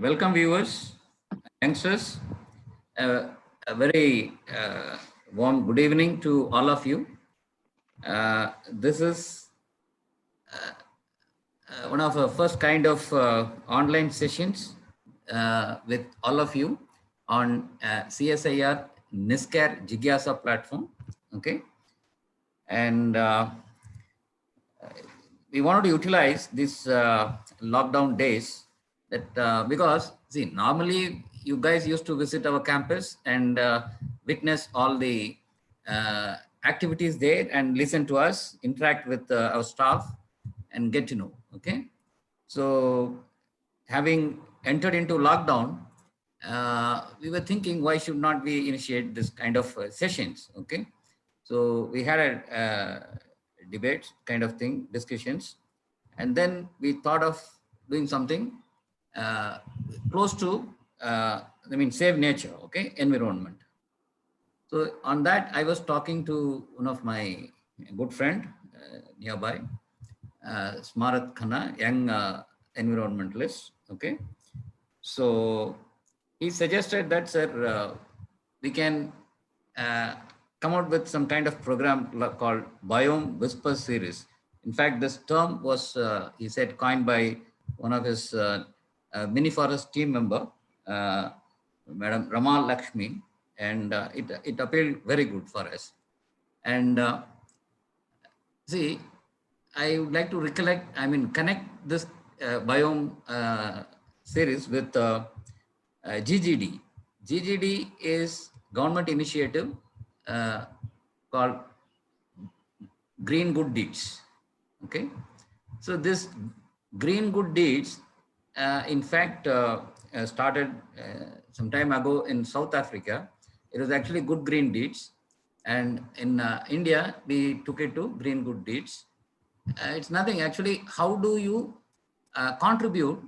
Welcome viewers, youngsters. A very warm good evening to all of you. This is one of our first kind of online sessions with all of you on CSIR-NISCAIR Jigyasa platform. Okay, and we wanted to utilize these lockdown days that because see, normally you guys used to visit our campus and witness all the activities there and listen to us, interact with our staff and get to know. Okay, so having entered into lockdown, we were thinking why should not we initiate this kind of sessions. Okay, so we had a debate kind of thing, discussions, and then we thought of doing something uh, close to save nature, okay, environment. So on that I was talking to one of my good friend nearby, Samarrth Khanna, young environmentalist. Okay, so he suggested that, sir, we can uh, come out with some kind of program called Biome Whisper series. In fact, this term was, he said, coined by one of his mini forest team member, Madam Ramal Lakshmi, and it appealed very good for us. And see, I would like to connect this biome series with GGD. GGD is government initiative called Green Good Deeds. Okay, so this Green Good Deeds, in fact, started some time ago in South Africa. It was actually Good Green Deeds, and in India we took it to Green Good Deeds. It's nothing actually. How do you contribute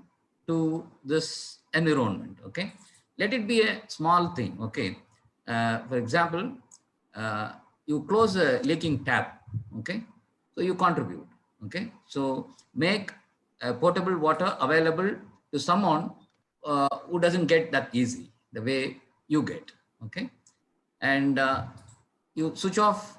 to this environment? Okay, let it be a small thing. Okay, for example, you close a leaking tap. Okay, so you contribute. Okay, so make potable water available to someone who doesn't get that easy the way you get. Okay, and you switch off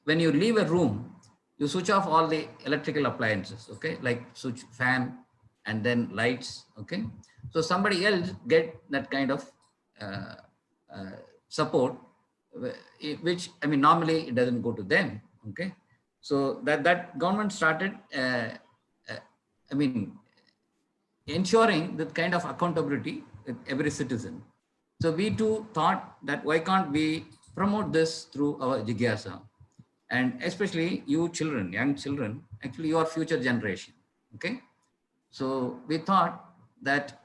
when you leave a room. You switch off all the electrical appliances, okay, like switch, fan, and then lights. Okay, so somebody else get that kind of uh, support, which normally it doesn't go to them. Okay, so that government started uh, I mean ensuring that kind of accountability with every citizen. So we too thought that why can't we promote this through our Jigyasa, and especially you children, young children, actually your future generation. Okay, so we thought that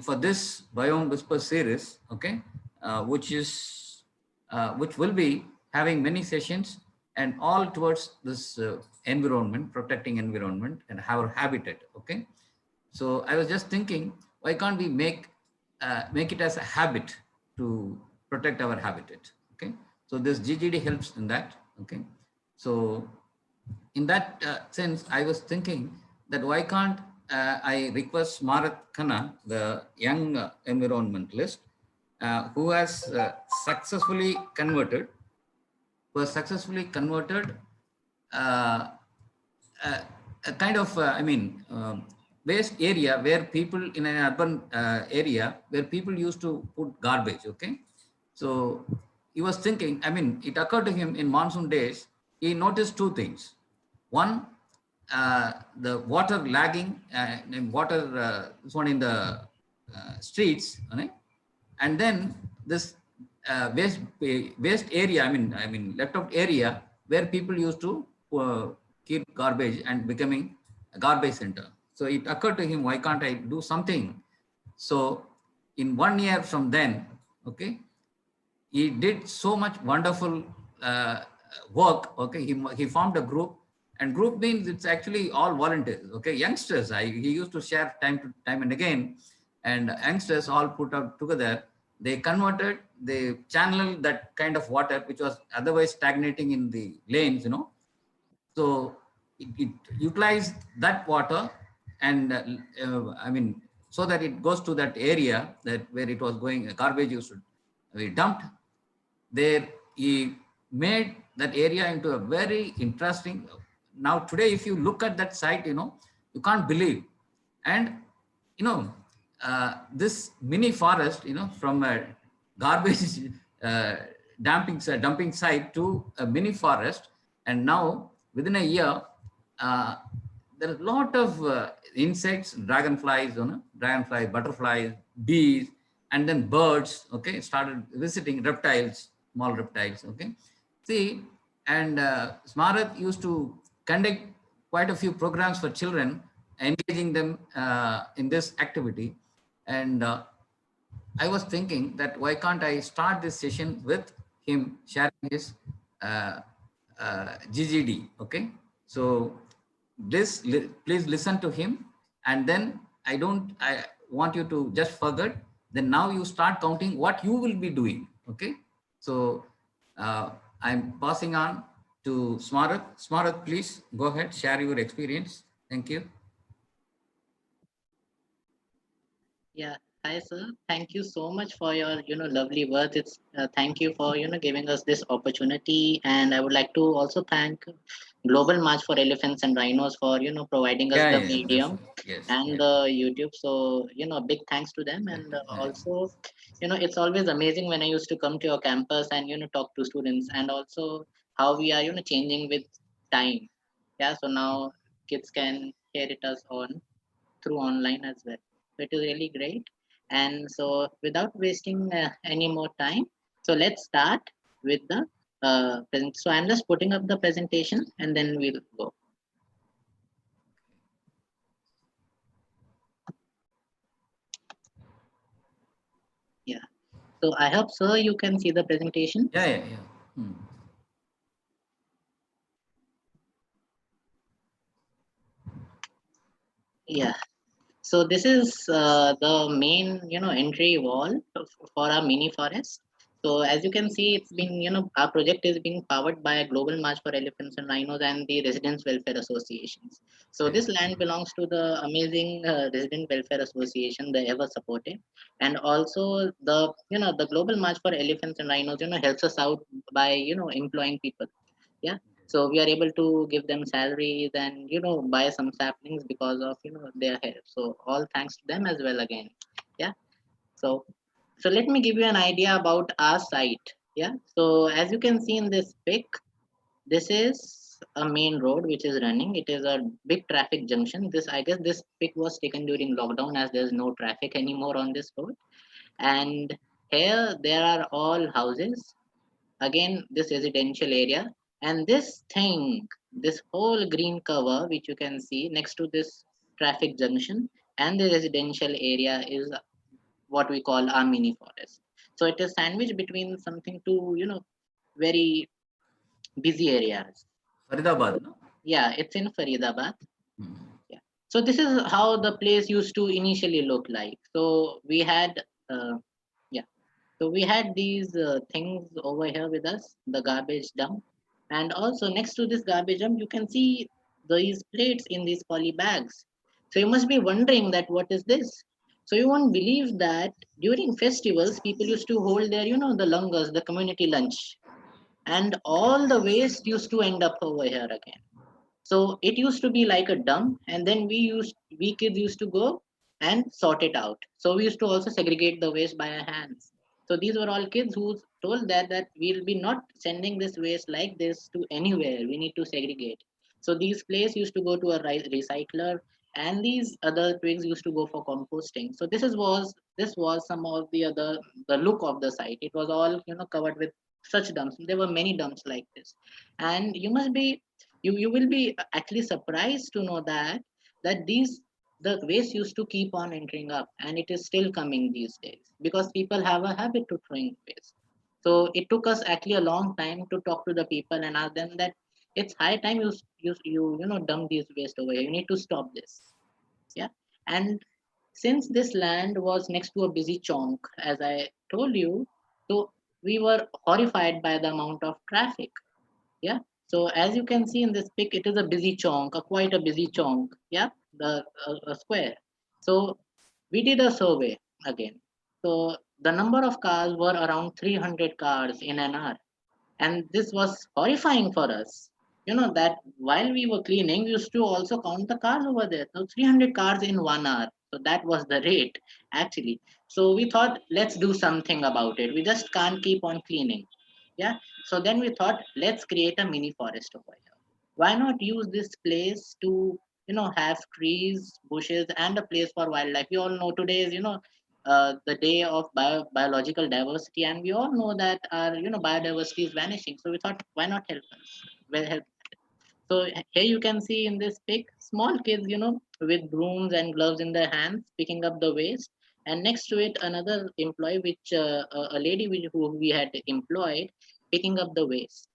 for this Biome Whisper series, okay, which will be having many sessions and all towards this environment, protecting environment and our habitat. Okay, so I was just thinking, why can't we make it as a habit to protect our habitat? Okay, so this GGD helps in that. Okay, so in that sense, I was thinking that why can't I request Samarrth Khanna, the young environmentalist, who has successfully converted, uh, a kind of, waste area where people in an urban area where people used to put garbage. Okay, so he was thinking, it occurred to him in monsoon days, he noticed two things. One, the water lagging, this one in the streets, right? And then this waste area, left out area where people used to keep garbage and becoming a garbage center. So it occurred to him, why can't I do something? So in 1 year from then, okay, he did so much wonderful work. Okay, he formed a group, and group means it's actually all volunteers. Okay, youngsters. He used to share time to time and again, and youngsters all put out together. They converted, they channeled that kind of water which was otherwise stagnating in the lanes. So it utilized that water, and so that it goes to that area that where it was going, garbage used to be dumped. There he made that area into a very interesting. Now today, if you look at that site, you can't believe. And this mini forest, from a garbage uh, dumping site to a mini forest, and now within a year, uh, there are a lot of insects, dragonflies, butterflies, bees, and then birds. Okay, started visiting reptiles, small reptiles. Okay, see, and Samarrth used to conduct quite a few programs for children, engaging them in this activity. And I was thinking that why can't I start this session with him sharing his uh, GGD? Okay, so please listen to him, and then I want you to just forget. Then now you start counting what you will be doing. Okay, so uh, I'm passing on to Samarrth. Samarrth, please go ahead, share your experience. Thank you. Yeah, hi sir. Thank you so much for your lovely words. It's thank you for giving us this opportunity, and I would like to also thank Global March for Elephants and Rhinos for providing us Yeah, the yeah, medium definitely. Yes, and yeah. the YouTube. So big thanks to them, and also it's always amazing when I used to come to your campus and talk to students, and also how we are changing with time. Yeah, so now kids can hear it us on through online as well. So it is really great. And so without wasting any more time, so let's start with the present. So I'm just putting up the presentation and then we'll go. Yeah. So I hope, sir, you can see the presentation. Yeah, yeah, yeah. Hmm. Yeah. So this is the main, entry wall for our mini forest. So as you can see, it's been, our project is being powered by a Global March for Elephants and Rhinos and the Residents Welfare Associations. So Okay. this land belongs to the amazing Resident Welfare Association, the ever supported, and also the Global March for Elephants and Rhinos, helps us out by, employing people. Yeah, so we are able to give them salaries and buy some saplings because of their help. So all thanks to them as well again. Yeah, so let me give you an idea about our site. Yeah, so as you can see in this pic, this is a main road which is running. It is a big traffic junction. This, I guess, this pic was taken during lockdown as there's no traffic anymore on this road. And here there are all houses, again this residential area, and this whole green cover which you can see next to this traffic junction and the residential area is what we call our mini forest. So it is sandwiched between something two very busy areas. Faridabad, no? Yeah, it's in Faridabad. Hmm. Yeah, so this is how the place used to initially look like. So we had uh, yeah, so we had these things over here with us, the garbage dump. And also next to this garbage dump, you can see these plates in these poly bags. So you must be wondering that what is this? So you won't believe that during festivals, people used to hold their, the langars, the community lunch. And all the waste used to end up over here again. So it used to be like a dump, and then we kids used to go and sort it out. So we used to also segregate the waste by our hands. So these were all kids who told that we'll be not sending this waste like this to anywhere. We need to segregate. So these places used to go to a recycler, and these other twigs used to go for composting. So this was some of the look of the site. It was all covered with such dumps. There were many dumps like this, and you will be actually surprised to know that the waste used to keep on entering up, and it is still coming these days because people have a habit to throwing waste. So it took us actually a long time to talk to the people and ask them that it's high time you dump these waste over here. You need to stop this. Yeah, and since this land was next to a busy chonk, as I told you, so we were horrified by the amount of traffic. Yeah, so as you can see in this pic, it is a busy chonk, quite a busy chonk. Yeah, the a square. So We did a survey again. So the number of cars were around 300 cars in an hour, and this was horrifying for us. That while we were cleaning, we used to also count the cars over there. So 300 cars in 1 hour. So that was the rate actually. So we thought, let's do something about it. We just can't keep on cleaning. Yeah. So then we thought, let's create a mini forest over here. Why not use this place to have trees, bushes, and a place for wildlife? We all know today is the day of biological diversity, and we all know that our biodiversity is vanishing. So we thought, why not help us? Well, help. So here you can see in this pic, small kids, with brooms and gloves in their hands, picking up the waste, and next to it, another employee, which a lady who we had employed, picking up the waste.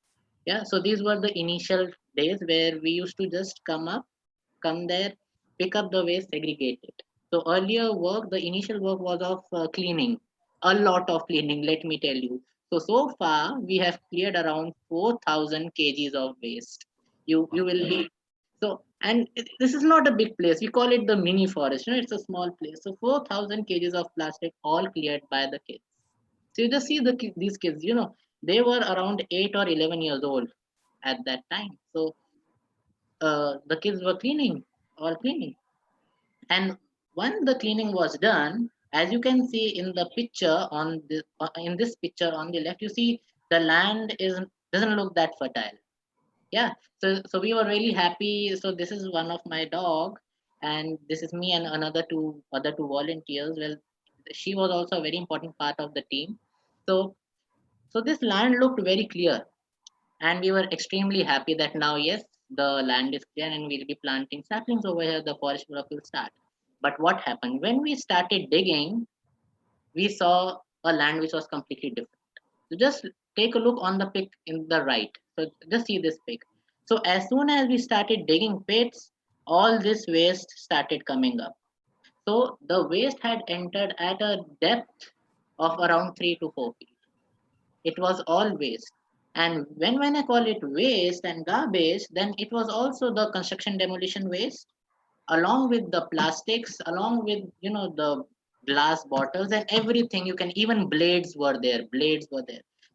Yeah, so these were the initial days where we used to just come there, pick up the waste, segregate it. So earlier work, the initial work was of cleaning, a lot of cleaning, let me tell you. So far we have cleared around 4,000 kgs of waste. You will be so, and this is not a big place. We call it the mini forest. It's a small place. So 4,000 kgs of plastic all cleared by the kids. So you just see these kids. They were around 8 or 11 years old at that time. So the kids were cleaning, all cleaning. And when the cleaning was done, as you can see in the picture in this picture on the left, you see the land is doesn't look that fertile. Yeah. So we were really happy. So this is one of my dog, and this is me and other two volunteers. Well, she was also a very important part of the team. So so this land looked very clear, and we were extremely happy that now, yes, the land is clear and we'll be planting saplings over here. The forest work will start. But what happened? When we started digging, we saw a land which was completely different. So just take a look on the pic in the right. So just see this pic. So as soon as we started digging pits, all this waste started coming up. So the waste had entered at a depth of around 3 to 4 feet. It was all waste. And when I call it waste and garbage, then it was also the construction demolition waste, along with the plastics, along with the glass bottles and everything. You can even blades were there.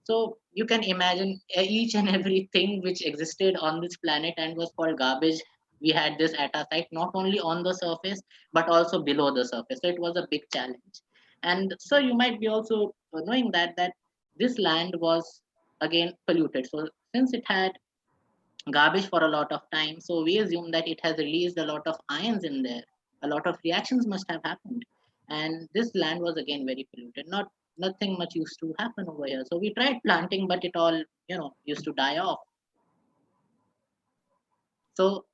So you can imagine each and everything which existed on this planet and was called garbage. We had this at our site, not only on the surface but also below the surface. So it was a big challenge. And so you might be also knowing that this land was again polluted. So since it had garbage for a lot of time, so we assume that it has released a lot of ions in there. A lot of reactions must have happened, and this land was again very polluted. Nothing much used to happen over here. So we tried planting, but it all used to die off. So,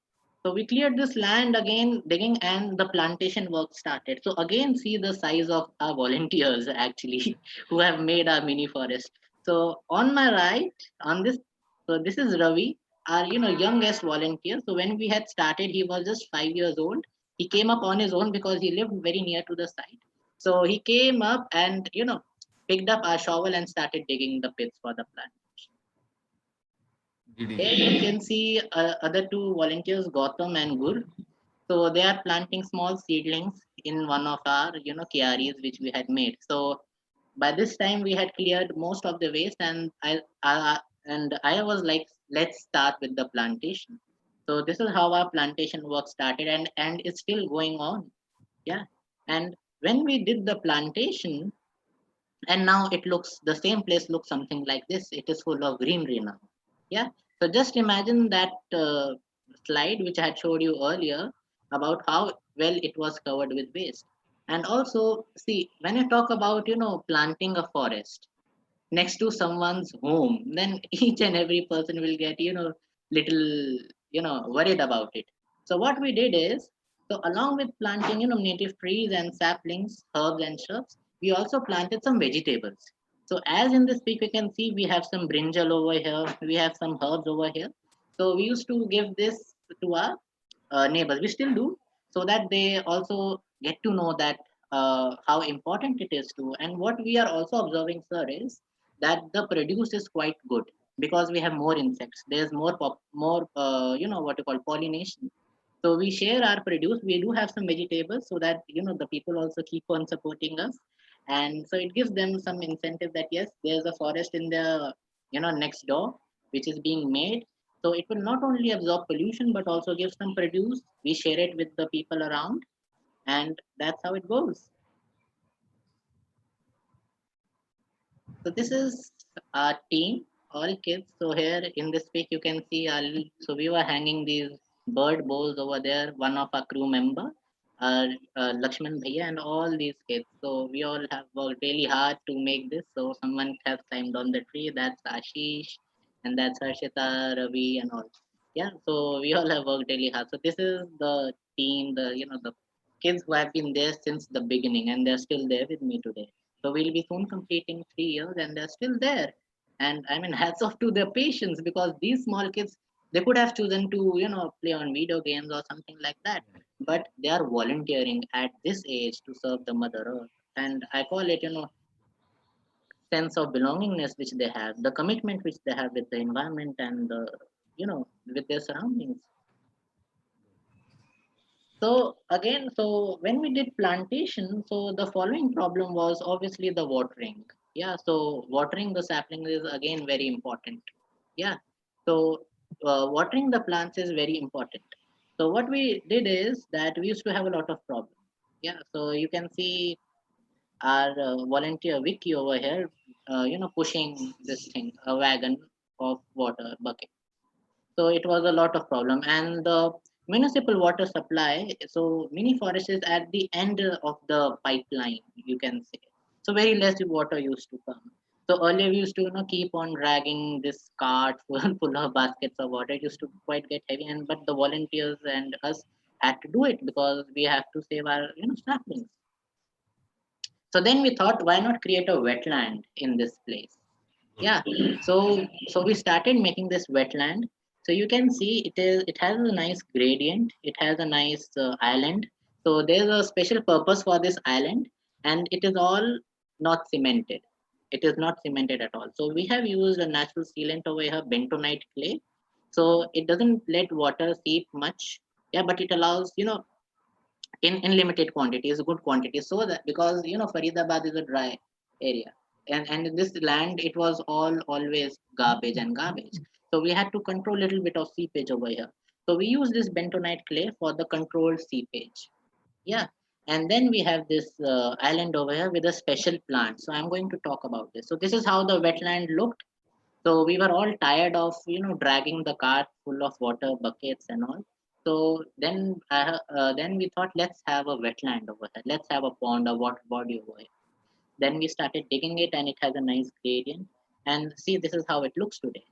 so we cleared this land again, digging, and the plantation work started. So again, see the size of our volunteers actually who have made our mini forest. So on my right, on this, so this is Ravi, our youngest volunteer. So when we had started, he was just 5 years old. He came up on his own because he lived very near to the site. So he came up and picked up our shovel and started digging the pits for the plant. Here you GD. can see other two volunteers, Gautam and Gur. So they are planting small seedlings in one of our, kiaris which we had made. So by this time we had cleared most of the waste, and I was like, let's start with the plantation. So this is how our plantation work started, and it's still going on. Yeah, and when we did the plantation, and now it looks the same place looks something like this. It is full of greenery now. Yeah, so just imagine that slide which I had showed you earlier about how well it was covered with waste. And also, see, when I talk about planting a forest next to someone's home, then each and every person will get little worried about it. So what we did is, so along with planting native trees and saplings, herbs and shrubs, we also planted some vegetables. So as in this pic you can see, we have some brinjal over here, we have some herbs over here. So we used to give this to our neighbors. We still do, so that they also get to know that how important it is to. And what we are also observing, sir, is that the produce is quite good because we have more insects. There's more more what you call pollination. So we share our produce. We do have some vegetables so that the people also keep on supporting us, and so it gives them some incentive that yes, there's a forest in the next door which is being made. So it will not only absorb pollution but also give some produce. We share it with the people around, and that's how it goes. So this is our team, all kids. So here in this pic, you can see so we were hanging these bird bowls over there. One of our crew member, Lakshman Bhaiya, and all these kids. So we all have worked really hard to make this. So someone has climbed on the tree. That's Ashish, and that's Harshita, Ravi, and all. Yeah. So we all have worked really hard. So this is the team, the kids who have been there since the beginning, and they're still there with me today. So we'll be soon completing 3 years and they're still there. And I mean, hats off to their patience because these small kids, they could have chosen to, play on video games or something like that. But they are volunteering at this age to serve the Mother Earth. And I call it, sense of belongingness which they have, the commitment which they have with the environment and with their surroundings. So again, so when we did plantation, so the following problem was obviously the watering. Yeah, so watering the saplings is again very important. Yeah, so watering the plants is very important. So what we did is that we used to have a lot of problems. Yeah, so you can see our volunteer Vicky over here, pushing this thing, a wagon of water bucket. So it was a lot of problem. And the municipal water supply, so mini forest is at the end of the pipeline, you can say. So very less water used to come. So earlier we used to keep on dragging this cart full of baskets of water. It used to quite get heavy, and but the volunteers and us had to do it because we have to save our saplings. So then we thought, why not create a wetland in this place? Yeah. So we started making this wetland. So you can see it has a nice gradient. It has a nice island. So there's a special purpose for this island, and it is all not cemented. It is not cemented at all. So we have used a natural sealant over here, bentonite clay. So it doesn't let water seep much. Yeah, but it allows in limited quantities, good quantities, so that because Faridabad is a dry area, and in this land it was all always garbage and garbage. So we had to control a little bit of seepage over here. So we use this bentonite clay for the controlled seepage. Yeah, and then we have this island over here with a special plant. So I'm going to talk about this. So this is how the wetland looked. So we were all tired of dragging the cart full of water buckets and all. So then we thought, let's have a wetland over here. Let's have a pond, a water body over here. Then we started digging it, and it has a nice gradient. And see, this is how it looks today,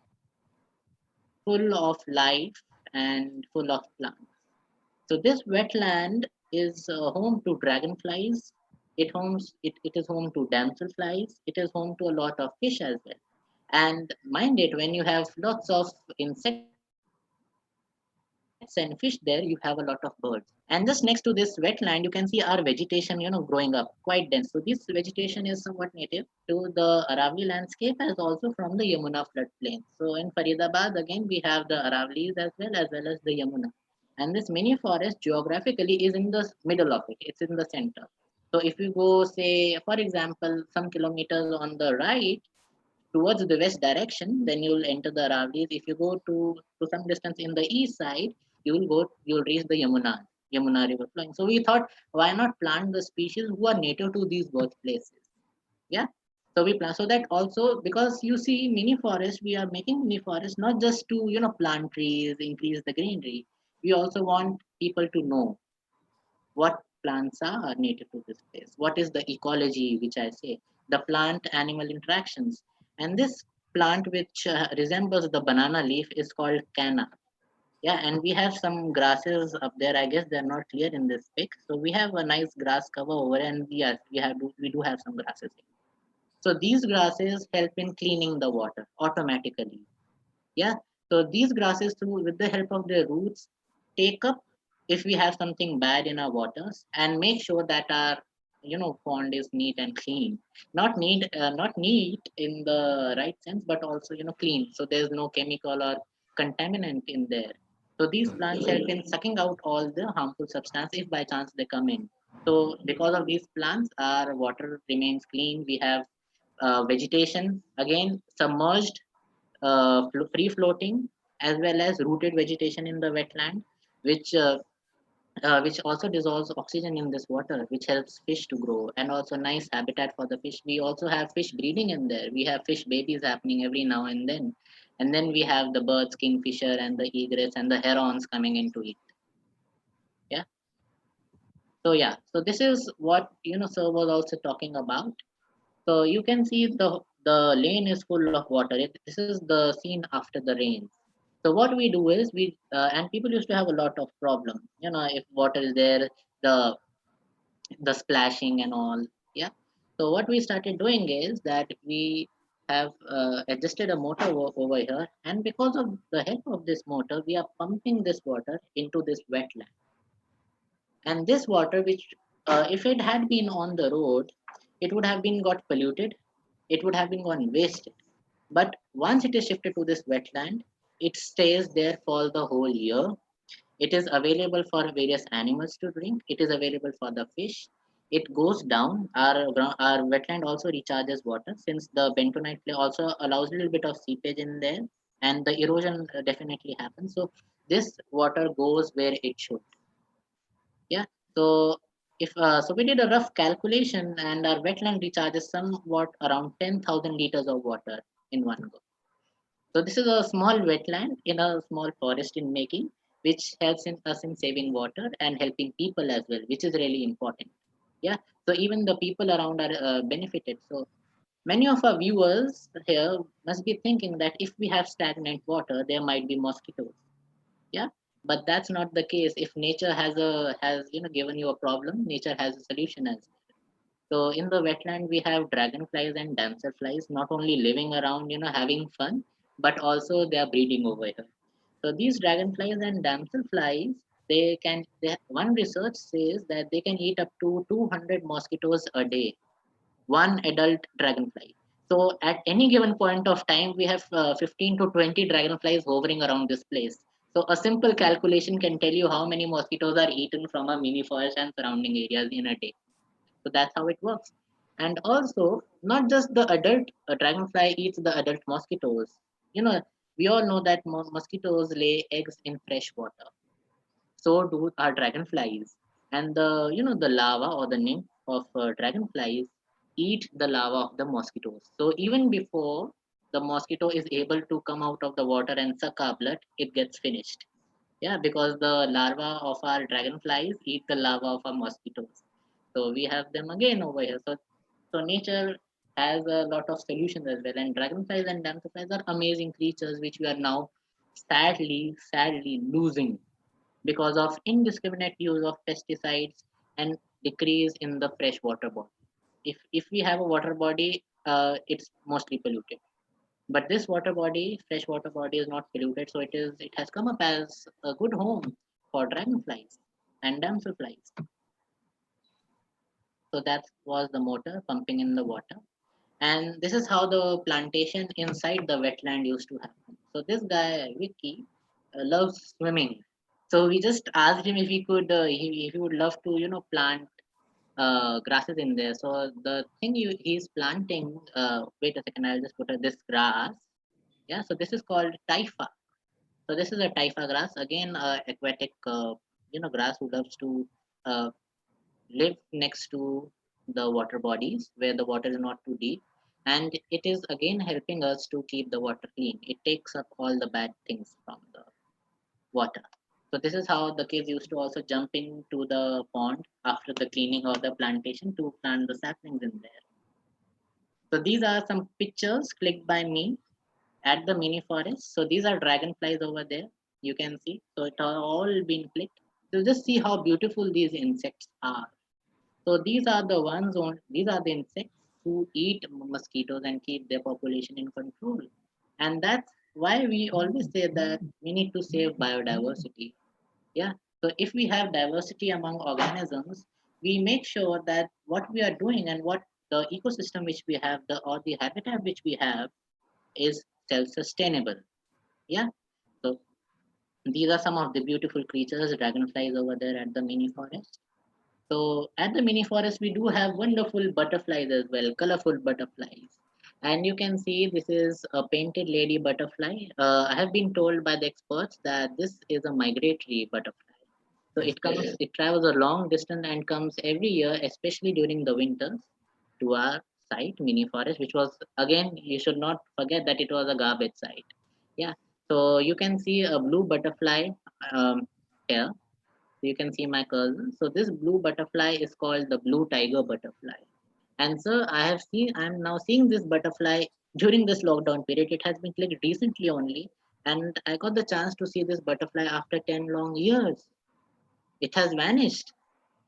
full of life and full of plants. So this wetland is home to dragonflies. It is home to damselflies. It is home to a lot of fish as well. And mind it, when you have lots of insects and fish there, you have a lot of birds. And just next to this wetland, you can see our vegetation, growing up quite dense. So this vegetation is somewhat native to the Aravali landscape as also from the Yamuna floodplain. So in Faridabad, again, we have the Aravallis as well as the Yamuna. And this mini forest geographically is in the middle of it. It's in the center. So if you go, say, for example, some kilometers on the right, towards the west direction, then you'll enter the Aravallis. If you go to some distance in the east side, you'll reach the Yamuna river flowing. So we thought, why not plant the species who are native to these birthplaces? Yeah. So we plant so that also because you see mini forest, we are making mini forest not just to plant trees, increase the greenery. We also want people to know what plants are native to this place, what is the ecology, which I say, the plant animal interactions. And this plant which resembles the banana leaf is called canna. Yeah, and we have some grasses up there. I guess they're not clear in this pic, so we have a nice grass cover over, and yes, we do have some grasses here. So these grasses help in cleaning the water automatically. Yeah, so these grasses, through with the help of their roots, take up if we have something bad in our waters and make sure that our pond is neat and clean. Not neat in the right sense, but also clean, so there's no chemical or contaminant in there. So these plants help in sucking out all the harmful substance if by chance they come in. So because of these plants, our water remains clean. We have vegetation again submerged, free floating, as well as rooted vegetation in the wetland, which which also dissolves oxygen in this water, which helps fish to grow, and also nice habitat for the fish. We also have fish breeding in there. We have fish babies happening every now and then we have the birds, kingfisher, and the egrets and the herons coming into it. Yeah. So yeah. So this is what sir was also talking about. So you can see the lane is full of water. This is the scene after the rains. So what we do is and people used to have a lot of problem. If water is there, the splashing and all. Yeah. So what we started doing is that we have adjusted a motor over here, and because of the help of this motor, we are pumping this water into this wetland. And this water, which if it had been on the road, it would have been got polluted. It would have been gone wasted. But once it is shifted to this wetland, it stays there for the whole year. It is available for various animals to drink. It is available for the fish. It goes down. Our wetland also recharges water, since the bentonite clay also allows a little bit of seepage in there, and the erosion definitely happens. So this water goes where it should. Yeah. So if so, we did a rough calculation, and our wetland recharges somewhat around 10,000 liters of water in one go. So this is a small wetland in a small forest in making, which helps us in saving water and helping people as well, which is really important. Yeah. So even the people around are benefited. So many of our viewers here must be thinking that if we have stagnant water, there might be mosquitoes. Yeah. But that's not the case. If nature has given you a problem, nature has a solution as well. So in the wetland, we have dragonflies and damselflies not only living around, having fun, but also they are breeding over here. So these dragonflies and damselflies, one research says that they can eat up to 200 mosquitoes a day, one adult dragonfly. So at any given point of time, we have 15 to 20 dragonflies hovering around this place. So a simple calculation can tell you how many mosquitoes are eaten from a mini forest and surrounding areas in a day. So that's how it works. And also, not just the adult dragonfly eats the adult mosquitoes. You know, we all know that mosquitoes lay eggs in fresh water. So do our dragonflies. And the larva or the nymph of dragonflies eat the larva of the mosquitoes. So even before the mosquito is able to come out of the water and suck our blood, it gets finished. Yeah, because the larva of our dragonflies eat the larva of our mosquitoes. So we have them again over here. So nature has a lot of solutions as well. And dragonflies and damselflies are amazing creatures which we are now sadly losing because of indiscriminate use of pesticides and decrease in the fresh water body. If we have a water body, it's mostly polluted, but this water body, fresh water body, is not polluted, so it has come up as a good home for dragonflies and damselflies. So that was the motor pumping in the water, and this is how the plantation inside the wetland used to happen. So this guy Vicky loves swimming, so we just asked him if he could, if he would love to plant grasses in there. So the thing he's planting, wait a second, I'll just put this grass. Yeah, so this is called taifa. So this is a taifa grass, again, aquatic, grass who loves to uh, live next to the water bodies where the water is not too deep, and it is again helping us to keep the water clean. It takes up all the bad things from the water. So this is how the kids used to also jump into the pond after the cleaning of the plantation to plant the saplings in there. So these are some pictures clicked by me at the mini forest. So these are dragonflies over there. You can see. So it are all been clicked. So just see how beautiful these insects are. So these are the insects who eat mosquitoes and keep their population in control. And that's why we always say that we need to save biodiversity. Yeah. So if we have diversity among organisms, we make sure that what we are doing and what the ecosystem which we have, the habitat which we have, is self-sustainable. Yeah. So These are some of the beautiful creatures, dragonflies over there at the mini forest. So at the mini forest, we do have wonderful butterflies as well, colorful butterflies. And you can see this is a painted lady butterfly. I have been told by the experts that this is a migratory butterfly. So it travels a long distance and comes every year, especially during the winters, to our site, mini forest, which was again, you should not forget that it was a garbage site. Yeah. So you can see a blue butterfly here. So you can see my cursor. So this blue butterfly is called the blue tiger butterfly. And so I'm now seeing this butterfly during this lockdown period. It has been clicked recently only. And I got the chance to see this butterfly after 10 long years. It has vanished.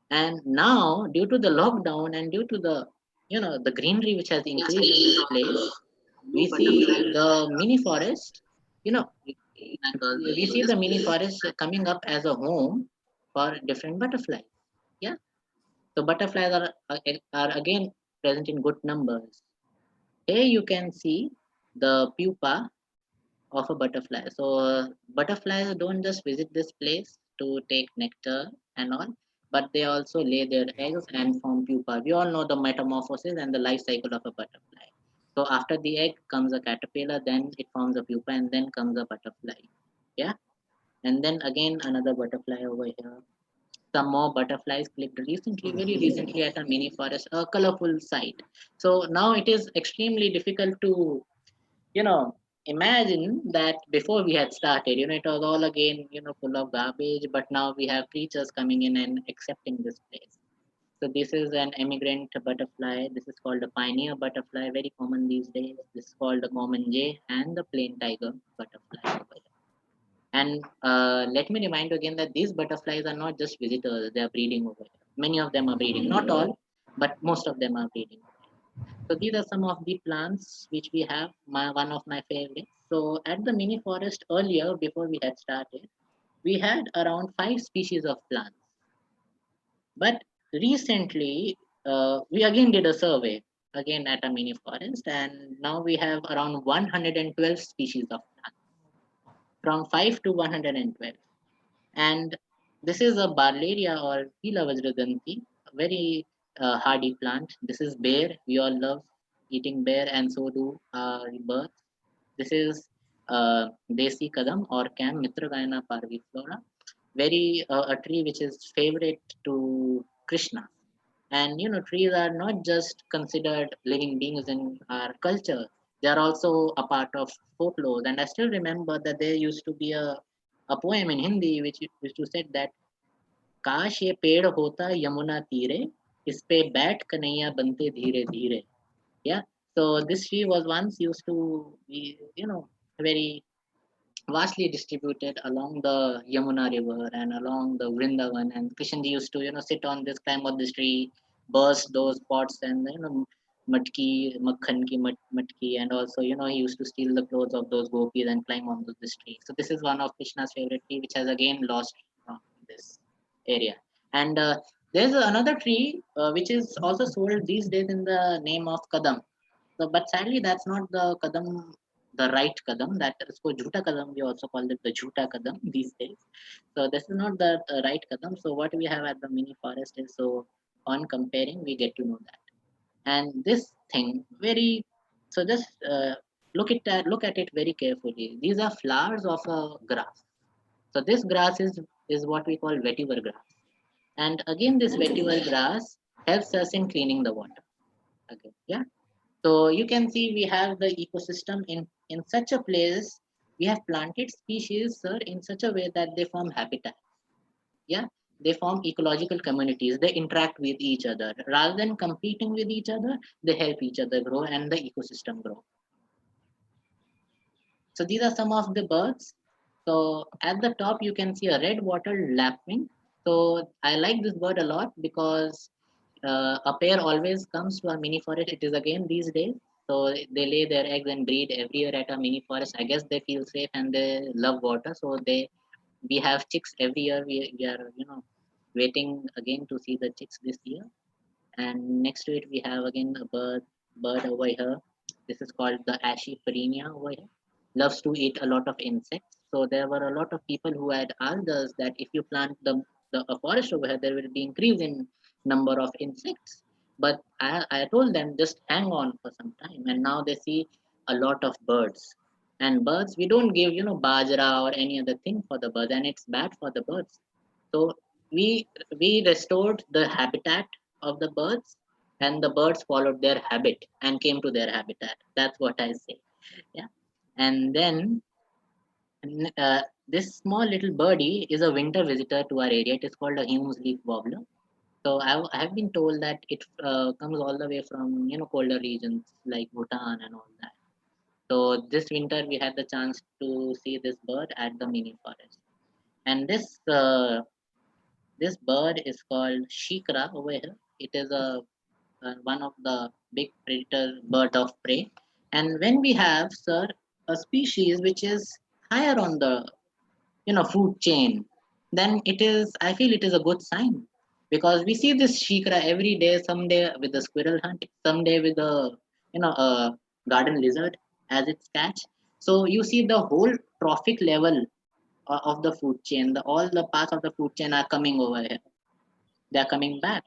And now, due to the lockdown and due to the, the greenery which has increased in this place, we see the mini forest, you know, we see the mini forest coming up as a home for different butterflies. Yeah. So butterflies are again present in good numbers. Here you can see the pupa of a butterfly. So butterflies don't just visit this place to take nectar and all, but they also lay their eggs and form pupa. We all know the metamorphosis and the life cycle of a butterfly. So after the egg comes a caterpillar, then it forms a pupa, and then comes a butterfly. Yeah, and then again another butterfly over here. Some more butterflies clicked recently, very recently at a mini forest, a colorful sight. So now it is extremely difficult to, you know, imagine that before we had started, it was all again, full of garbage, but now we have creatures coming in and accepting this place. So this is an immigrant butterfly. This is called a pioneer butterfly, very common these days. This is called the common jay and the plain tiger butterfly over here. And let me remind you again that these butterflies are not just visitors, they are breeding over here. Many of them are breeding, not all, but most of them are breeding. So these are some of the plants which we have, one of my favorites. So at the mini forest earlier, before we had started, we had around 5 species of plants. But recently, we again did a survey, again at a mini forest, and now we have around 112 species of plants, from 5 to 112. And this is a Barlaria or Pila Vajradanti, a very hardy plant. This is bear. We all love eating bear, and so do birds. This is Desi Kadam or Cam Mitragayana parviflora, very a tree which is favorite to Krishna. And trees are not just considered living beings in our culture; they are also a part of folklore. And I still remember that there used to be a poem in Hindi which used to say that काश ये पेड़ होता यमुना तीरे इस पे बैठ कन्हैया बनते धीरे धीरे. Yeah. So this tree was once used to be, very vastly distributed along the Yamuna River and along the Vrindavan. And Krishnji used to, sit on this, climb on this tree, burst those pots and, matki, makhan ki matki. And also, he used to steal the clothes of those gopis and climb on this tree. So this is one of Krishna's favorite tree, which has again lost this area. And there's another tree which is also sold these days in the name of Kadam. So, but sadly, that's not the Kadam, the right Kadam. That is called Jhuta Kadam. We also call it the Jhuta Kadam these days. So, this is not the right Kadam. So, what we have at the mini forest is, so on comparing, we get to know that. And this thing, very, so just look at it very carefully. These are flowers of a grass. So, this grass is what we call vetiver grass. And again, this vetiver grass helps us in cleaning the water. Okay, yeah. So you can see we have the ecosystem in such a place. We have planted species, sir, in such a way that they form habitat. Yeah, they form ecological communities. They interact with each other rather than competing with each other. They help each other grow and the ecosystem grow. So these are some of the birds. So at the top you can see a red-wattled lapwing. So I like this bird a lot because a pair always comes to a mini forest. It is again these days. So they lay their eggs and breed every year at a mini forest. I guess they feel safe and they love water. So we have chicks every year. We are waiting again to see the chicks this year. And next to it we have again a bird over here. This is called the ashy perinia over here. loves to eat a lot of insects. So there were a lot of people who had asked us that if you plant the a forest over here, there will be increase in number of insects. But I told them just hang on for some time, and now they see a lot of birds. And birds, we don't give bajra or any other thing for the birds, and it's bad for the birds. So we restored the habitat of the birds, and the birds followed their habit and came to their habitat. That's what I say. Yeah. And then this small little birdie is a winter visitor to our area. It is called a humus leaf warbler. So I have been told that it comes all the way from colder regions like Bhutan and all that. So this winter we had the chance to see this bird at the mini forest, and this bird is called shikra over here. It is a one of the big predator bird of prey. And when we have, sir, a species which is higher on the food chain, then it is, I feel it is a good sign, because we see this shikra every day, someday with the squirrel hunt, someday with the a garden lizard as its catch. So you see the whole trophic level of the food chain, all the parts of the food chain are coming over here, they are coming back.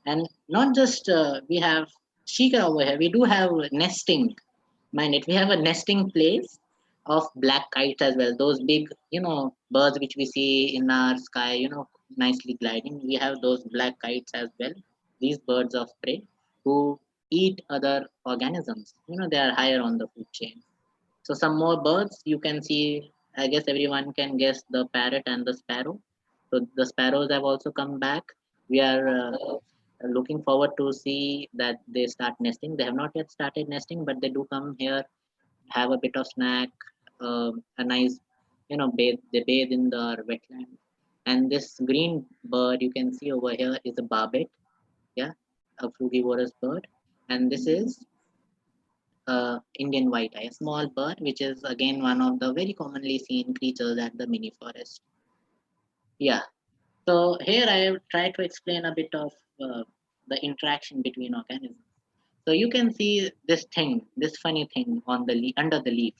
And not just we have shikra over here, we do have nesting. Mind it, we have a nesting place of black kites as well, those big birds which we see in our sky, nicely gliding. We have those black kites as well, these birds of prey who eat other organisms. They are higher on the food chain. So some more birds you can see. I guess everyone can guess the parrot and the sparrow. So the sparrows have also come back. We are looking forward to see that they start nesting. They have not yet started nesting, but they do come here, have a bit of snack, a nice, bathe. They bathe in the wetland. And this green bird you can see over here is a barbet. Yeah, a frugivorous bird. And this is Indian white eye, a small bird, which is again one of the very commonly seen creatures at the mini forest. Yeah. So here I have tried to explain a bit of the interaction between organisms. So you can see this thing, this funny thing on the under the leaf.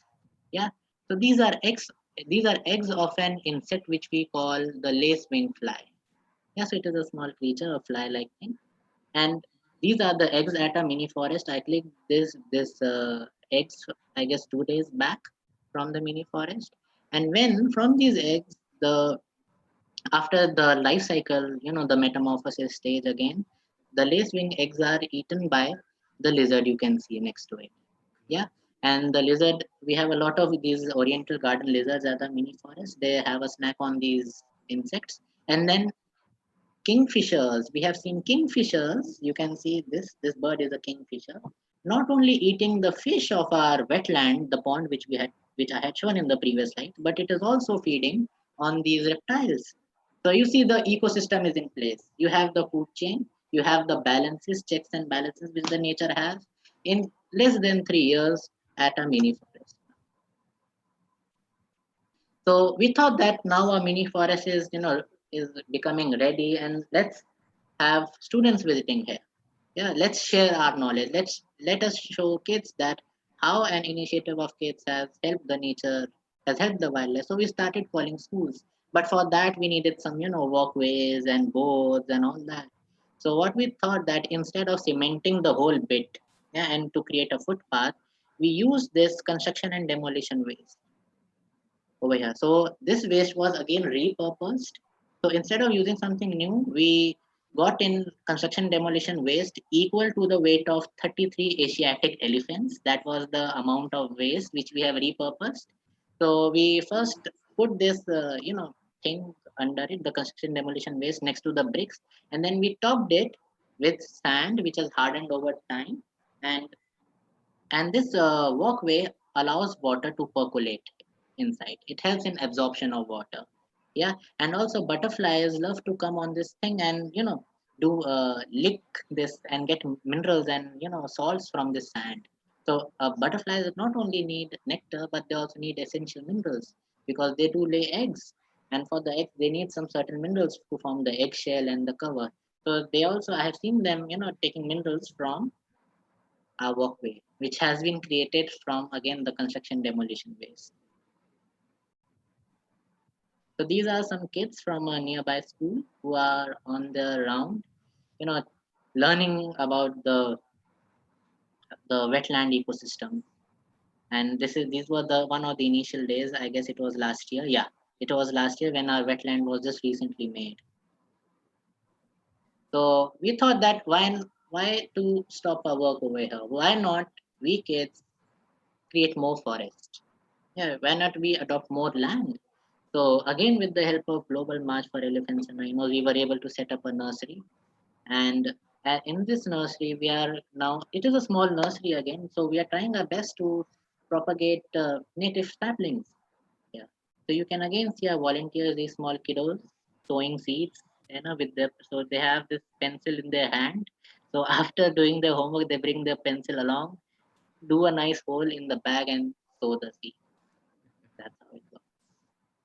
Yeah. So these are eggs. These are eggs of an insect which we call the lace-winged fly. Yeah. So it is a small creature, a fly-like thing, and these are the eggs at a mini forest. I clicked this eggs, I guess 2 days back, from the mini forest. And when from these eggs, the after the life cycle, the metamorphosis stage again, the lace wing eggs are eaten by the lizard you can see next to it. Yeah. And the lizard, we have a lot of these oriental garden lizards at the mini forest. They have a snack on these insects. And then kingfishers, we have seen kingfishers. You can see this bird is a kingfisher, not only eating the fish of our wetland, the pond which I had shown in the previous slide, but it is also feeding on these reptiles. So you see the ecosystem is in place. You have the food chain, you have the balances, checks and balances which the nature has in less than 3 years at a mini forest. So we thought that now a mini forest is becoming ready, and let's have students visiting here. Yeah, let's share our knowledge. Let us show kids that how an initiative of kids has helped the nature, has helped the wildlife. So we started calling schools, but for that we needed some walkways and boards and all that. So what we thought that instead of cementing the whole bit, yeah, and to create a footpath, we use this construction and demolition waste over here. So this waste was again repurposed. So instead of using something new, we got in construction demolition waste equal to the weight of 33 Asiatic elephants. That was the amount of waste which we have repurposed. So we first put this, thing under it, the construction demolition waste next to the bricks, and then we topped it with sand, which has hardened over time, and this walkway allows water to percolate inside. It helps in absorption of water. Yeah. And also butterflies love to come on this thing and do lick this and get minerals and salts from this sand. So butterflies not only need nectar, but they also need essential minerals, because they do lay eggs, and for the eggs they need some certain minerals to form the eggshell and the cover. So they also, I have seen them taking minerals from our walkway, which has been created from again the construction demolition waste. So these are some kids from a nearby school who are on the round, you know, learning about the wetland ecosystem. And these were the one of the initial days. I guess it was last year. Yeah, it was last year when our wetland was just recently made. So we thought that why to stop our work over here? Why not we kids create more forest? Yeah, why not we adopt more land? So again, with the help of Global March for Elephants and Rhinos, we were able to set up a nursery. And in this nursery, we are now, it is a small nursery again. So we are trying our best to propagate native saplings. Yeah. So you can again see our volunteers, these small kiddos sowing seeds, with their, so they have this pencil in their hand. So after doing their homework, they bring their pencil along, do a nice hole in the bag and sow the seed. That's how it works.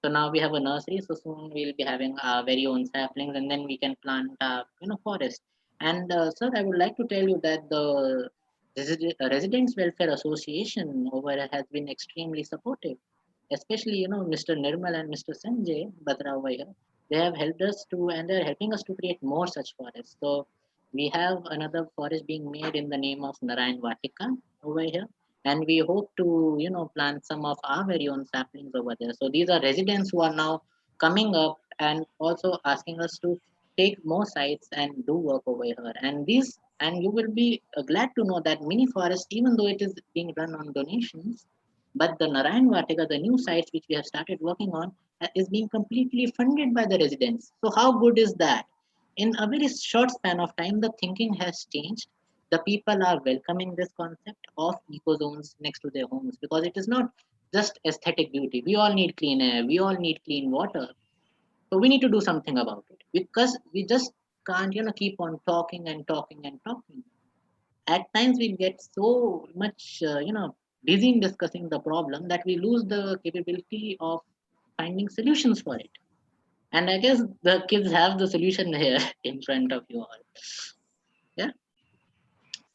So now we have a nursery. So soon we'll be having our very own saplings, and then we can plant, forest. And sir, I would like to tell you that the Residents Welfare Association over here has been extremely supportive, especially Mr. Nirmal and Mr. Sanjay Batra over here. They have helped us to, and they're helping us to create more such forests. So we have another forest being made in the name of Narayan Vatika over here, and we hope to plant some of our very own saplings over there. So these are residents who are now coming up and also asking us to take more sites and do work over here. And you will be glad to know that mini forest, even though it is being run on donations, but the Narayan Vatika, the new sites which we have started working on, is being completely funded by the residents. So how good is that? In a very short span of time, the thinking has changed. The people are welcoming this concept of eco zones next to their homes, because it is not just aesthetic beauty. We all need clean air. We all need clean water. So we need to do something about it, because we just can't, keep on talking and talking and talking. At times we get so much, busy in discussing the problem that we lose the capability of finding solutions for it. And I guess the kids have the solution here in front of you all. Yeah.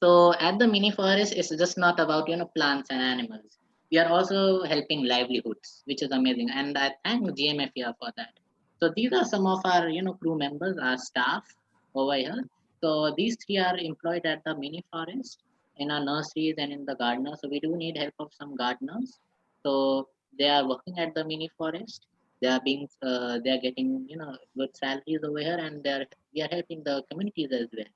So at the mini forest, it's just not about plants and animals. We are also helping livelihoods, which is amazing, and I thank GMFER for that. So these are some of our crew members, our staff over here. So these three are employed at the mini forest in our nurseries and in the gardeners. So we do need help of some gardeners. So they are working at the mini forest. They are getting good salaries over here, and we are helping the communities as well.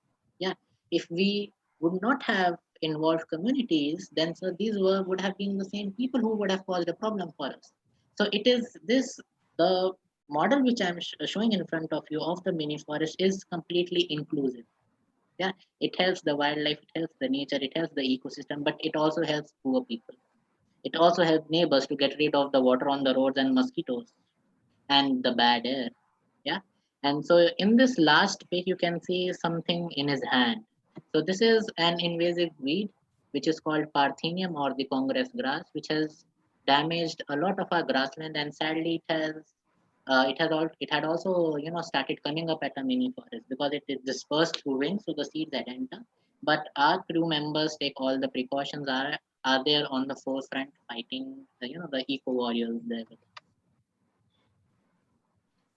Yeah, if we would not have involved communities, then so these would have been the same people who would have caused a problem for us. So it is this, the model which I'm showing in front of you of the mini forest is completely inclusive. Yeah, it helps the wildlife, it helps the nature, it helps the ecosystem, but it also helps poor people. It also helps neighbors to get rid of the water on the roads and mosquitoes and the bad air. Yeah. And so in this last page, you can see something in his hand. So this is an invasive weed, which is called Parthenium or the Congress grass, which has damaged a lot of our grassland, and sadly it had also started coming up at a mini forest because it is dispersed through wind, so the seeds had entered. But our crew members take all the precautions, are there on the forefront fighting the eco warriors there.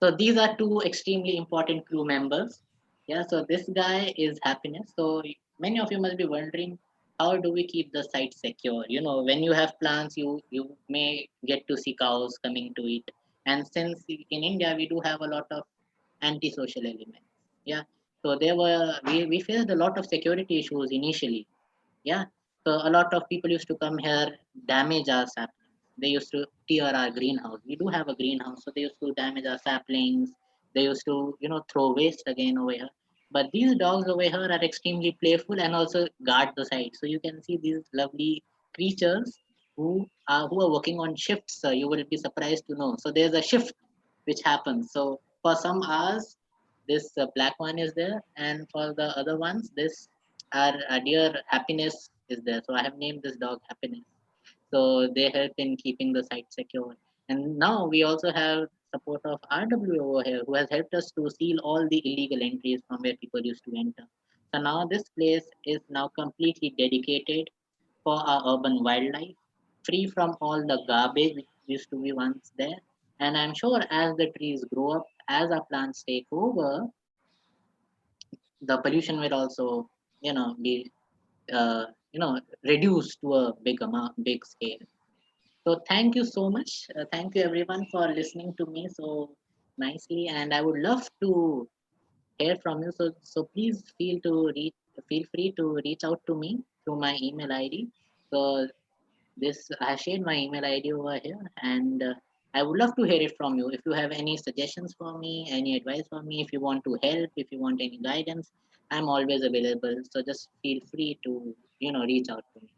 So these are two extremely important crew members. Yeah, so this guy is Happiness. So many of you must be wondering, how do we keep the site secure? When you have plants, you may get to see cows coming to it. And since in India we do have a lot of antisocial elements. Yeah. So we faced a lot of security issues initially. Yeah. So a lot of people used to come here, damage our saplings. They used to tear our greenhouse. We do have a greenhouse, so they used to damage our saplings. They used to, throw waste again over here. But these dogs over here are extremely playful and also guard the site. So you can see these lovely creatures who are working on shifts. You will be surprised to know. So there's a shift which happens. So for some hours, this black one is there, and for the other ones, this our dear Happiness is there. So I have named this dog Happiness. So they help in keeping the site secure. And now we also have support of RW over here, who has helped us to seal all the illegal entries from where people used to enter. So now this place is now completely dedicated for our urban wildlife, free from all the garbage which used to be once there. And I'm sure as the trees grow up, as our plants take over, the pollution will also, be, uh, reduced to a big amount, big scale. So thank you so much. Thank you everyone for listening to me so nicely, and I would love to hear from you. So please feel free to reach out to me through my email ID. So this I shared my email ID over here, and I would love to hear it from you. If you have any suggestions for me, any advice for me, if you want to help, if you want any guidance, I'm always available. So just feel free to reach out to me.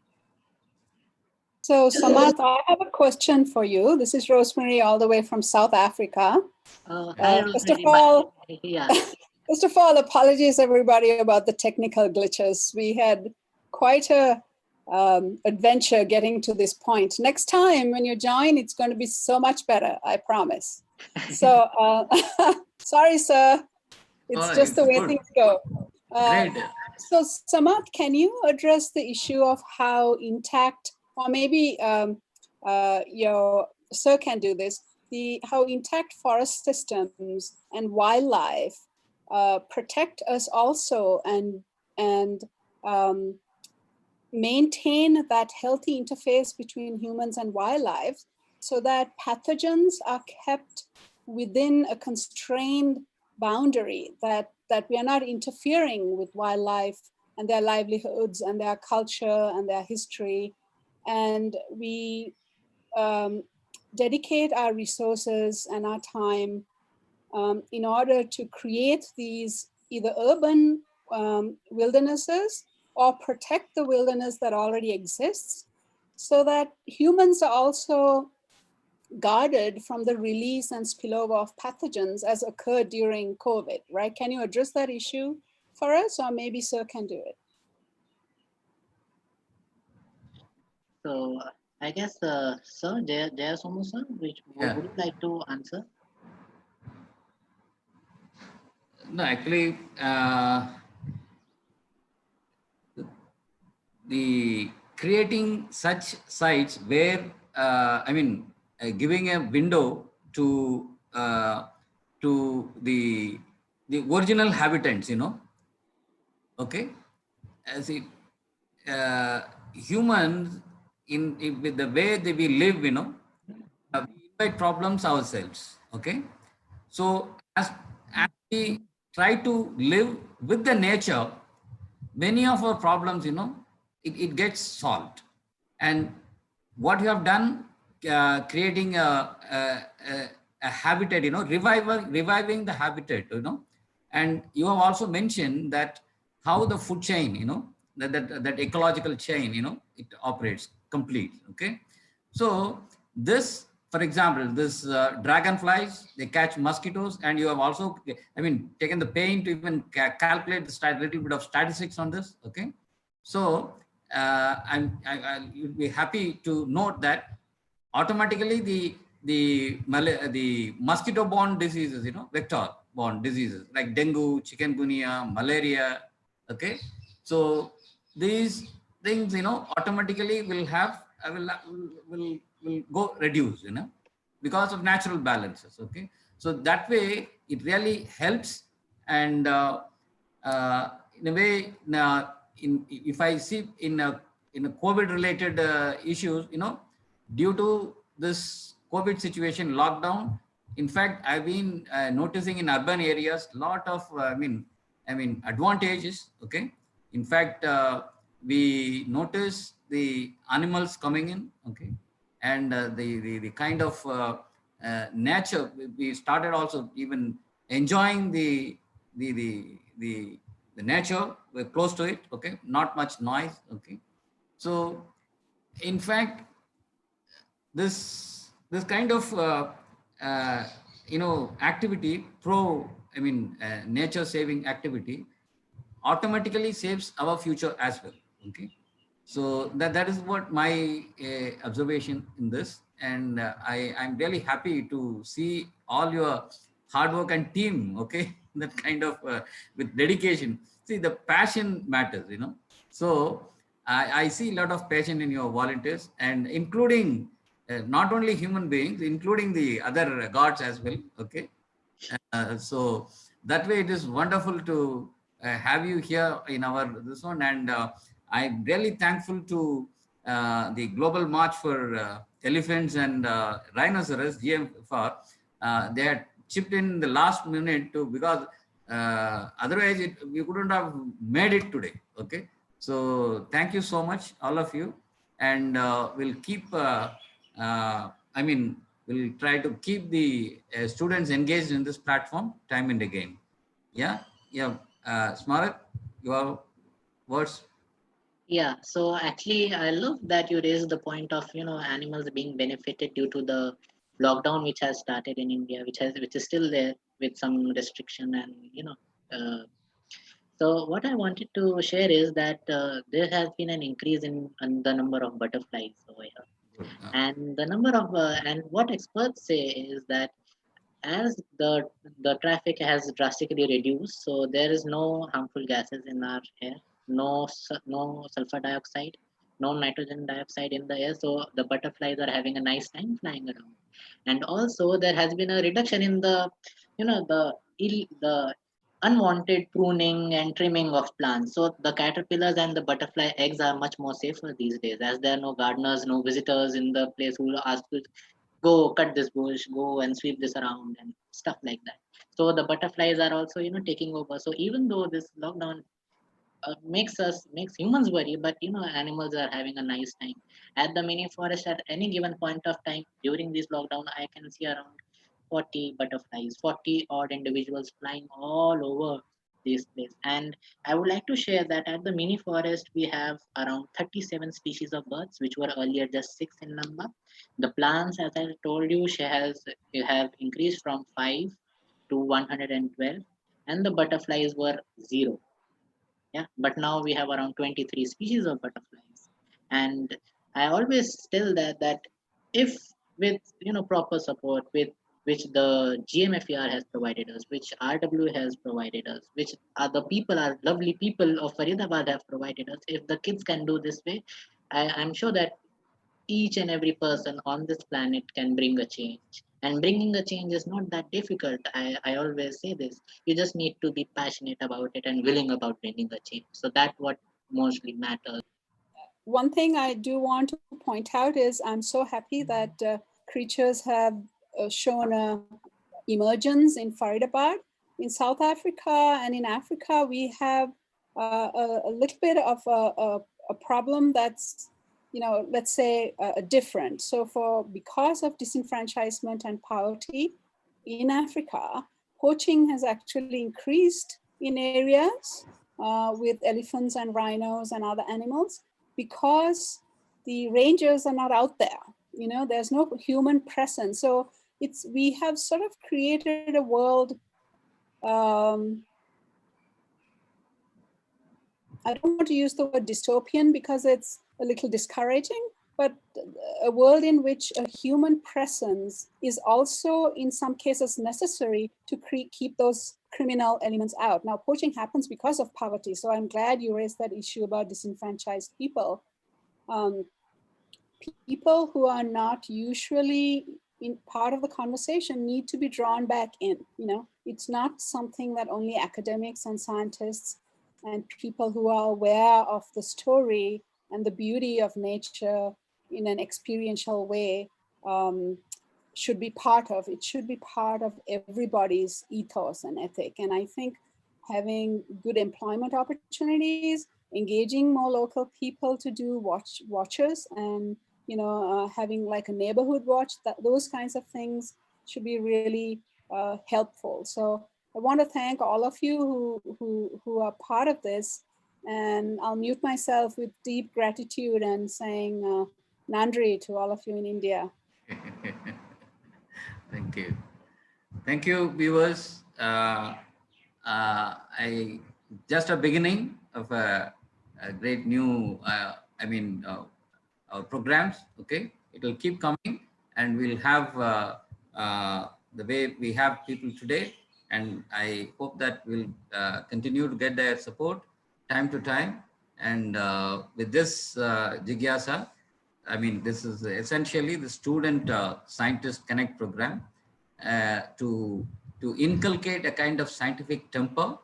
So, Samarrth, I have a question for you. This is Rosemary, all the way from South Africa. Hi, First of Rosemary. all, Yeah. first of all, apologies everybody about the technical glitches. We had quite a adventure getting to this point. Next time when you join, it's going to be so much better, I promise. So, sorry, sir. It's just the way good. things go. Great. So, Samarrth, can you address the issue of how intact, or maybe your sir can do this, how intact forest systems and wildlife protect us also and maintain that healthy interface between humans and wildlife so that pathogens are kept within a constrained boundary, that we are not interfering with wildlife and their livelihoods and their culture and their history. And we dedicate our resources and our time in order to create these either urban wildernesses or protect the wilderness that already exists, so that humans are also guarded from the release and spillover of pathogens as occurred during COVID, right? Can you address that issue for us, or maybe sir can do it? So I guess, sir, Jayasomu sir, which would you like to answer? No, actually, the creating such sites where giving a window to the original habitants, okay, as it humans with the way that we live, we invite problems ourselves, okay. So as we try to live with the nature, many of our problems, it gets solved. And what you have done, creating a habitat, reviving the habitat, and you have also mentioned that how the food chain, that ecological chain, it operates complete. Okay. So this, for example, this dragonflies, they catch mosquitoes, and you have also, taken the pain to even calculate the little bit of statistics on this. Okay. So you'd be happy to note that automatically the mosquito-borne diseases, vector-borne diseases like dengue, chikungunya, malaria. Okay, so these things, automatically will have will go reduce, because of natural balances. Okay, so that way it really helps, and in a way, if I see in a COVID related issues, due to this COVID situation, lockdown, in fact, I've been noticing in urban areas lot of advantages. Okay, in fact, we notice the animals coming in. Okay, and the kind of nature, we started also even enjoying the nature. We're close to it. Okay, not much noise. Okay, so in fact, this kind of activity, nature saving activity, automatically saves our future as well. Okay, so that is what my observation in this, and I'm really happy to see all your hard work and team. Okay, that kind of with dedication. see, the passion matters, So I see a lot of passion in your volunteers, and including not only human beings, including the other gods as well. Okay. So that way it is wonderful to have you here in our this one, and I'm really thankful to the Global March for Elephants and Rhinoceros GMFER. They had chipped in the last minute to, because otherwise we couldn't have made it today. Okay, so thank you so much, all of you, and we'll keep. I mean, we'll try to keep the students engaged in this platform time and again. Yeah, yeah. Samarrth, your words. Yeah, so actually, I love that you raised the point of animals being benefited due to the lockdown which has started in India, which is still there with some restriction and Uh, so what I wanted to share is that there has been an increase in the number of butterflies over here, Good. and the number of and what experts say is that as the traffic has drastically reduced, so there is no harmful gases in our air, no sulfur dioxide, no nitrogen dioxide in the air, so the butterflies are having a nice time flying around. And also there has been a reduction in the the unwanted pruning and trimming of plants, so the caterpillars and the butterfly eggs are much more safer these days, as there are no gardeners, no visitors in the place who will ask to go cut this bush, go and sweep this around and stuff like that. So the butterflies are also taking over. So even though this lockdown makes humans worry, but animals are having a nice time at the mini forest. At any given point of time during this lockdown, I can see around 40 butterflies, 40 odd individuals flying all over this place. And I would like to share that at the mini forest we have around 37 species of birds, which were earlier just 6 in number. The plants, as I told you, have increased from 5 to 112, and the butterflies were 0. Yeah, but now we have around 23 species of butterflies. And I always tell that if with proper support, with which the GMFER has provided us, which RW has provided us, which other people, are lovely people of Faridabad have provided us, if the kids can do this way, I'm sure that each and every person on this planet can bring a change. And bringing a change is not that difficult. I always say this. You just need to be passionate about it and willing about bringing a change. So that's what mostly matters. One thing I do want to point out is I'm so happy that creatures have shown a emergence in Faridabad. In South Africa and in Africa, we have a little bit of a problem that's, let's say different. So because of disenfranchisement and poverty in Africa, poaching has actually increased in areas with elephants and rhinos and other animals, because the rangers are not out there. There's no human presence. So we have sort of created a world. I don't want to use the word dystopian because it's a little discouraging, but a world in which a human presence is also in some cases necessary to keep those criminal elements out. Now, poaching happens because of poverty. So I'm glad you raised that issue about disenfranchised people. People who are not usually in part of the conversation need to be drawn back in. It's not something that only academics and scientists and people who are aware of the story and the beauty of nature in an experiential way should be part of. It should be part of everybody's ethos and ethic. And I think having good employment opportunities, engaging more local people to do watches, and having like a neighborhood watch, those kinds of things should be really helpful. So I want to thank all of you who are part of this, and I'll mute myself with deep gratitude and saying Nandri to all of you in India. Thank you. Thank you, viewers. Just a beginning of a great new, programs. Okay, it will keep coming, and we'll have the way we have people today. and I hope that we'll continue to get their support time to time. And with this Jigyasa, I mean, this is essentially the student scientist connect program to inculcate a kind of scientific temper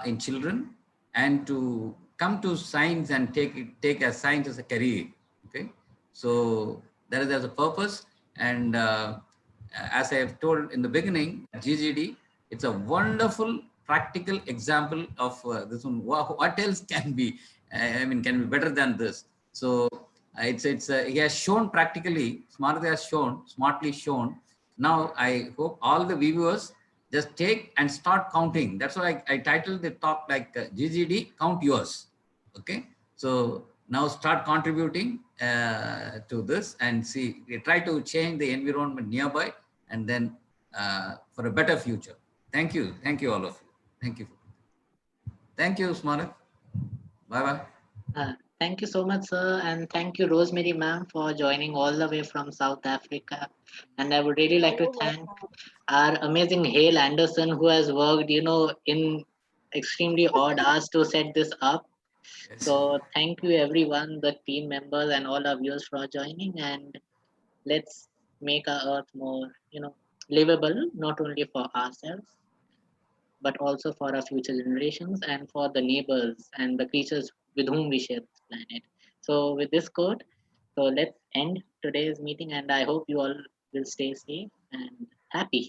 in children, and to come to science and take as science as a career. Okay, so that is as a purpose. And as I have told in the beginning, GGD, it's a wonderful practical example of this one. What else can be? I mean, can be better than this? So he has shown practically. Samarrth has shown, smartly shown. Now I hope all the viewers just take and start counting. That's why I titled the talk like GGD, count yours. Okay, so now start contributing to this, and see, we try to change the environment nearby, and then for a better future. Thank you all of you. Thank you, Samarrth. Bye bye. Thank you so much, sir, and thank you, Rosemary ma'am, for joining all the way from South Africa. And I would really like to You're thank welcome. our amazing Hale Anderson, who has worked, in extremely odd hours to set this up. Yes. So thank you, everyone, the team members, and all our viewers for joining. And let's make our Earth more, livable, not only for ourselves, but also for our future generations and for the neighbors and the creatures with whom we share this planet. So, with this quote, so let's end today's meeting, and I hope you all will stay safe and happy.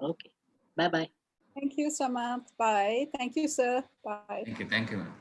Okay, bye bye. Thank you, Samarth. Bye. Thank you, sir. Bye. Thank you, ma'am.